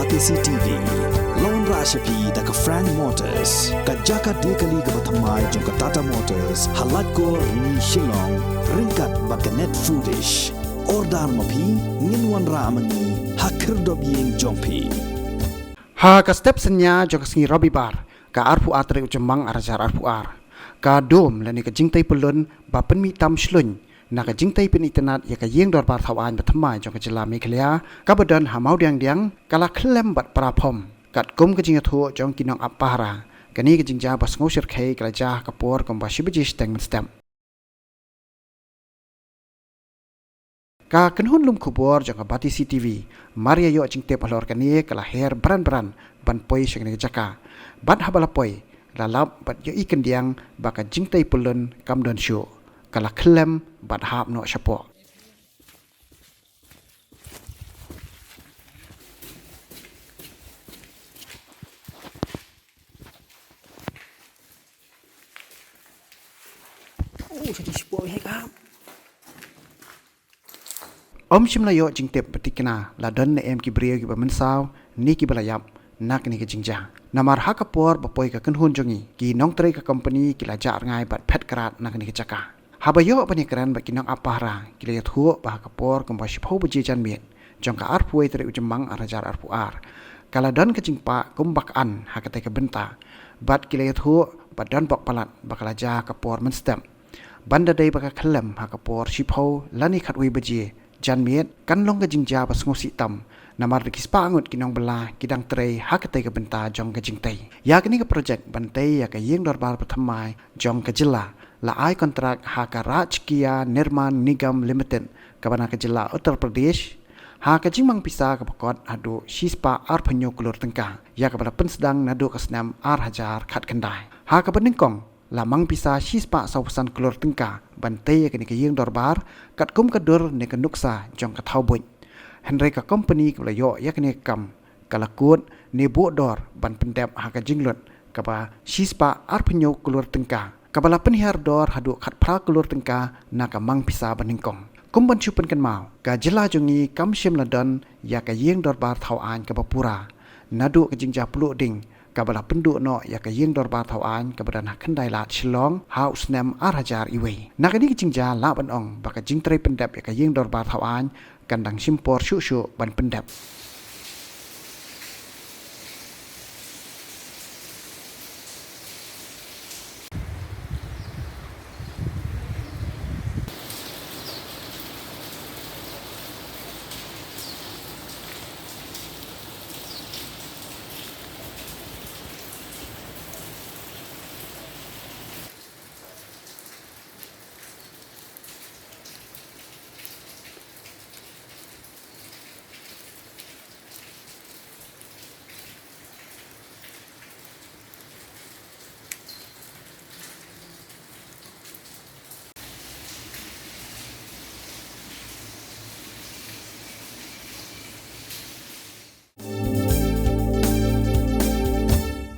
Bati CTV, Lawan Rashapi daga Frank Motors, Kajaka Dekali Gabatamai Jongka Tata Motors, Halatko ni Shillong, Ringkat baga Net Foodish, Ordar Mapi, Nginwan Ramangi, Hakir Dobying Jongpi. Ha ka step senya jong singi Robi Bar, ka arpu atre ujemang arajar arpu ar. Ka dom lani ka jingtai pelun ba penmi tam shlun. Na ka jingtai pen internet ya ka yeng dor bar thawan bathamai jong ka jila Meghalaya ka badan hamau diang kala klem bat prapom kat kum ka jinga thu jong kinong apara kani ka jingja bas ngosir khai kala jah ka por kom ba shibiji steng stem ka kenhun lum khubor jong ka Bati CTV Maria yo jingte palor kani kala her bran ban poi sheng jaka bat habala poi lalap bat yo ikan diang ba ka jingtai pelun kam don shu kala klem bat hap no syapo. Jadi syapo hai kam. Om shimla yo jingtep batikna la don na em ki brio ki bamansaw ni ki balayap nak ni ki jingja. Namar hakapor bapoi ka kenhun jongi ki nong tre ka company ki la jar ngai bat phet krat nak ni ki jaka. Habayo panikaran bagi nang apara kila yathu bah kapor kembali shipau beji jan miet jangka arpuai teri ujemang arajar arpu ar kala dan kecingpa kumbak an hakatai ke benta bat kila yathu badan bak palat bakal aja kapor menstem banda dai baka kelem hakapor shipau lani khatui beji jan miet kan long ke jingja pas ngosi tam namar dikispa angut kinong bela kidang trei hakatai ke benta jong ke jingtai ya kini ke projek bantai ya ke yeng dorbar pertamai jong ke jela la ai kontrak haka Rajkiya Nirman Nigam Limited kabana ke jela Uttar Pradesh ha ka jingmang pisa ka pakot hadu shispa ar phanyo kulur tengka ya kabala pensedang nadu kasnam ar hajar khat kendai ha ka beningkong la mang pisa shispa sausan kulur tengka bantai ke ni ke yeng dorbar kat kum kadur ne ke nuksa jong ka thaubuj henry ka company ka yo ya ke ni kam kalakut ne bo dor ban pendep ha ka jinglut kaba shispa ar phanyo kulur tengka kabala penihar dor hadu khat pra kulur tengka na ka mang pisa baningkong kumban chupen kan mau ka jela jongi kam shim ladan ya ka yeng dor bar thau an ka bapura nadu ka jingja pulu ding kabala pendu no ya ka yeng dor bar thau an ka badan khandai lat shillong house nam ar hajar iwe na ka ni jingja la ban ong ba ka jingtre pendap ya ka yeng dor bar thau an kandang simpor shu ban pendap